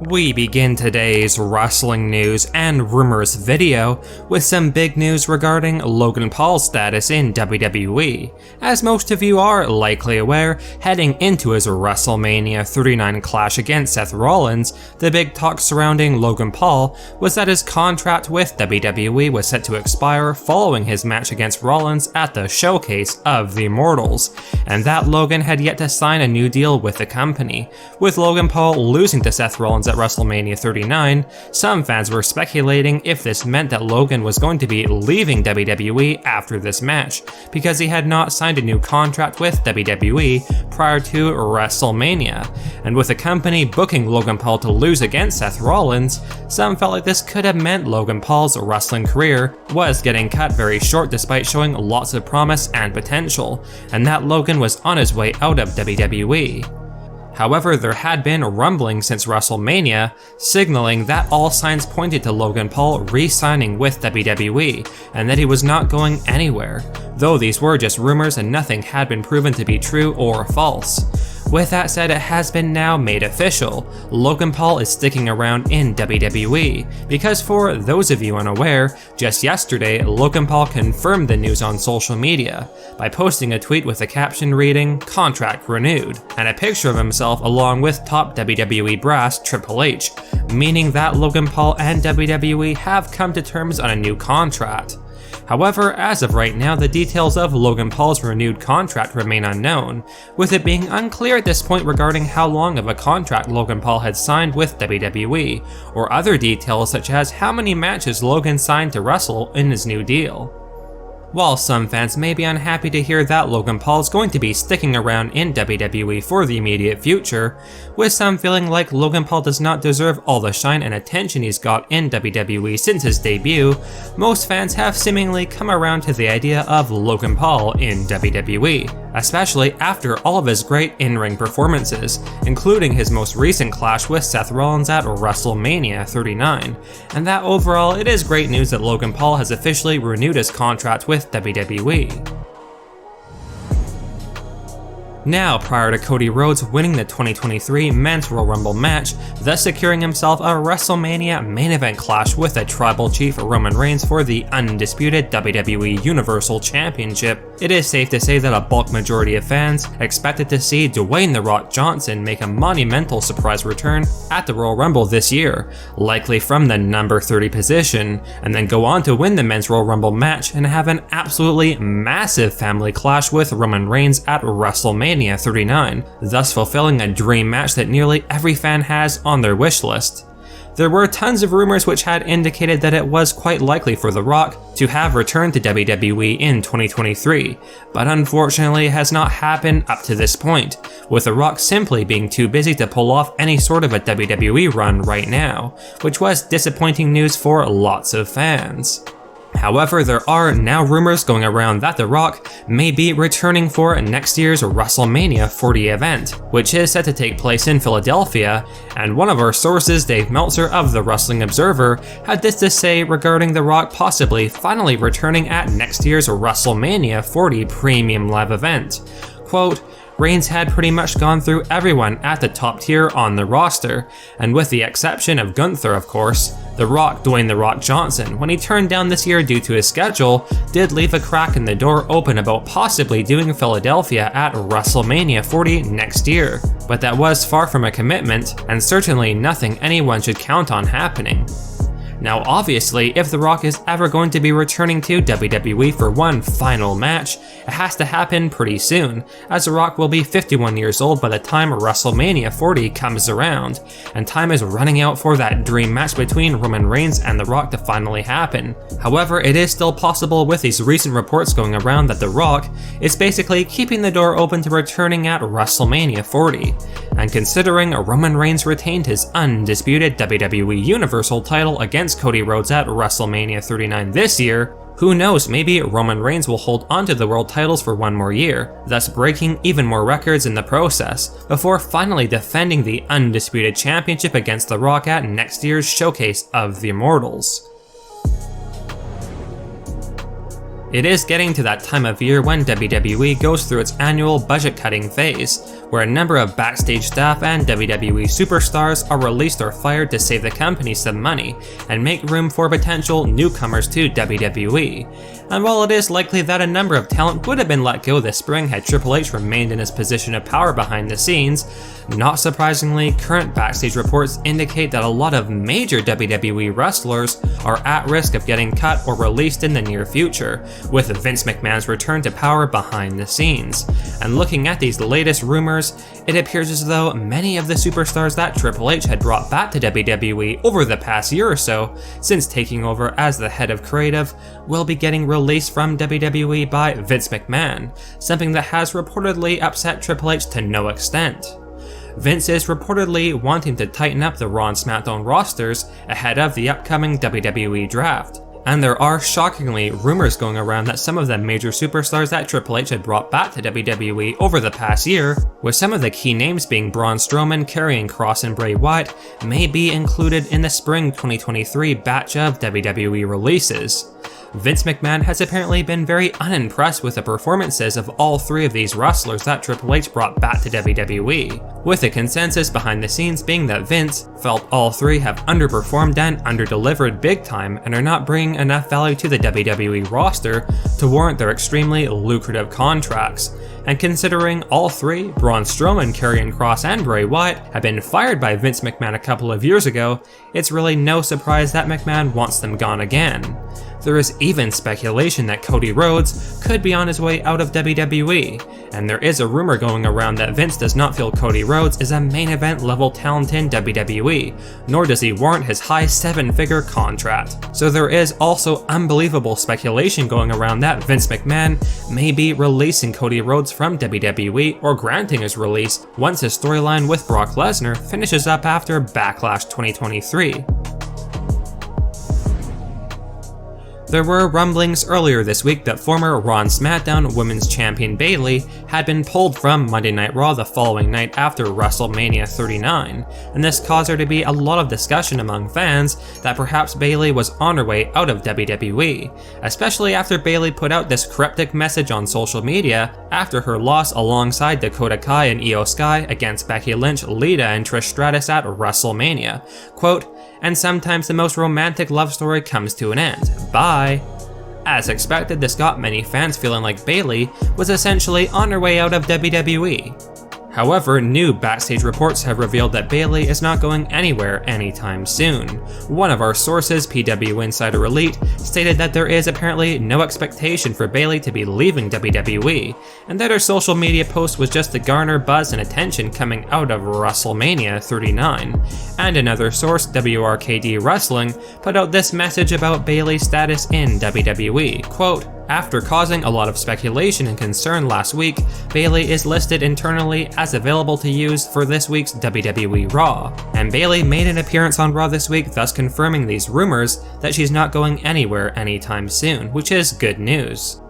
We begin today's wrestling news and rumors video with some big news regarding Logan Paul's status in WWE. As most of you are likely aware, heading into his WrestleMania 39 clash against Seth Rollins, the big talk surrounding Logan Paul was that his contract with WWE was set to expire following his match against Rollins at the Showcase of the Immortals, and that Logan had yet to sign a new deal with the company. With Logan Paul losing to Seth Rollins at WrestleMania 39, some fans were speculating if this meant that Logan was going to be leaving WWE after this match, because he had not signed a new contract with WWE prior to WrestleMania. And with the company booking Logan Paul to lose against Seth Rollins, some felt like this could have meant Logan Paul's wrestling career was getting cut very short despite showing lots of promise and potential, and that Logan was on his way out of WWE. However, there had been rumbling since WrestleMania, signaling that all signs pointed to Logan Paul re-signing with WWE, and that he was not going anywhere, though these were just rumors and nothing had been proven to be true or false. With that said, it has been now made official. Logan Paul is sticking around in WWE, because for those of you unaware, just yesterday, Logan Paul confirmed the news on social media by posting a tweet with the caption reading, "Contract renewed," and a picture of himself along with top WWE brass Triple H, meaning that Logan Paul and WWE have come to terms on a new contract. However, as of right now, the details of Logan Paul's renewed contract remain unknown, with it being unclear at this point regarding how long of a contract Logan Paul had signed with WWE, or other details such as how many matches Logan signed to wrestle in his new deal. While some fans may be unhappy to hear that Logan Paul is going to be sticking around in WWE for the immediate future, with some feeling like Logan Paul does not deserve all the shine and attention he's got in WWE since his debut, most fans have seemingly come around to the idea of Logan Paul in WWE, especially after all of his great in-ring performances, including his most recent clash with Seth Rollins at WrestleMania 39, and that overall it is great news that Logan Paul has officially renewed his contract with WWE. Now, prior to Cody Rhodes winning the 2023 Men's Royal Rumble match, thus securing himself a WrestleMania main event clash with a Tribal Chief Roman Reigns for the undisputed WWE Universal Championship, it is safe to say that a bulk majority of fans expected to see Dwayne "The Rock" Johnson make a monumental surprise return at the Royal Rumble this year, likely from the number 30 position, and then go on to win the Men's Royal Rumble match and have an absolutely massive family clash with Roman Reigns at WrestleMania 39, thus fulfilling a dream match that nearly every fan has on their wish list. There were tons of rumors which had indicated that it was quite likely for The Rock to have returned to WWE in 2023, but unfortunately it has not happened up to this point, with The Rock simply being too busy to pull off any sort of a WWE run right now, which was disappointing news for lots of fans. However, there are now rumors going around that The Rock may be returning for next year's WrestleMania 40 event, which is set to take place in Philadelphia, and one of our sources, Dave Meltzer of The Wrestling Observer, had this to say regarding The Rock possibly finally returning at next year's WrestleMania 40 Premium Live event. Quote, "Reigns had pretty much gone through everyone at the top tier on the roster, and with the exception of Gunther of course, The Rock, Dwayne "The Rock" Johnson, when he turned down this year due to his schedule, did leave a crack in the door open about possibly doing Philadelphia at WrestleMania 40 next year, but that was far from a commitment, and certainly nothing anyone should count on happening." Now obviously, if The Rock is ever going to be returning to WWE for one final match, it has to happen pretty soon, as The Rock will be 51 years old by the time WrestleMania 40 comes around, and time is running out for that dream match between Roman Reigns and The Rock to finally happen. However, it is still possible with these recent reports going around that The Rock is basically keeping the door open to returning at WrestleMania 40, and considering Roman Reigns retained his undisputed WWE Universal title against Cody Rhodes at WrestleMania 39 this year, who knows, maybe Roman Reigns will hold onto the world titles for one more year, thus breaking even more records in the process, before finally defending the undisputed championship against The Rock at next year's Showcase of the Immortals. It is getting to that time of year when WWE goes through its annual budget-cutting phase, where a number of backstage staff and WWE superstars are released or fired to save the company some money and make room for potential newcomers to WWE. And while it is likely that a number of talent would have been let go this spring had Triple H remained in his position of power behind the scenes, not surprisingly, current backstage reports indicate that a lot of major WWE wrestlers are at risk of getting cut or released in the near future, with Vince McMahon's return to power behind the scenes. And looking at these latest rumors, it appears as though many of the superstars that Triple H had brought back to WWE over the past year or so, since taking over as the head of creative, will be getting released from WWE by Vince McMahon, something that has reportedly upset Triple H to no extent. Vince is reportedly wanting to tighten up the Raw and SmackDown rosters ahead of the upcoming WWE Draft. And there are shockingly rumors going around that some of the major superstars that Triple H had brought back to WWE over the past year, with some of the key names being Braun Strowman, Karrion, Kross, and Bray Wyatt, may be included in the spring 2023 batch of WWE releases. Vince McMahon has apparently been very unimpressed with the performances of all three of these wrestlers that Triple H brought back to WWE, with the consensus behind the scenes being that Vince felt all three have underperformed and underdelivered big time and are not bringing enough value to the WWE roster to warrant their extremely lucrative contracts. And considering all three, Braun Strowman, Karrion Kross, and Bray Wyatt, have been fired by Vince McMahon a couple of years ago, it's really no surprise that McMahon wants them gone again. There is even speculation that Cody Rhodes could be on his way out of WWE, and there is a rumor going around that Vince does not feel Cody Rhodes is a main event level talent in WWE, nor does he warrant his high 7-figure contract. So there is also unbelievable speculation going around that Vince McMahon may be releasing Cody Rhodes from WWE or granting his release once his storyline with Brock Lesnar finishes up after Backlash 2023. There were rumblings earlier this week that former Raw and SmackDown Women's Champion Bayley had been pulled from Monday Night Raw the following night after WrestleMania 39, and this caused there to be a lot of discussion among fans that perhaps Bayley was on her way out of WWE, especially after Bayley put out this cryptic message on social media after her loss alongside Dakota Kai and Io Sky against Becky Lynch, Lita, and Trish Stratus at WrestleMania. Quote, "And sometimes the most romantic love story comes to an end. Bye." As expected, this got many fans feeling like Bayley was essentially on her way out of WWE. However, new backstage reports have revealed that Bayley is not going anywhere anytime soon. One of our sources, PW Insider Elite, stated that there is apparently no expectation for Bayley to be leaving WWE, and that her social media post was just to garner buzz and attention coming out of WrestleMania 39. And another source, WRKD Wrestling, put out this message about Bayley's status in WWE, quote, "After causing a lot of speculation and concern last week, Bayley is listed internally as available to use for this week's WWE Raw." And Bayley made an appearance on Raw this week, thus confirming these rumors that she's not going anywhere anytime soon, which is good news.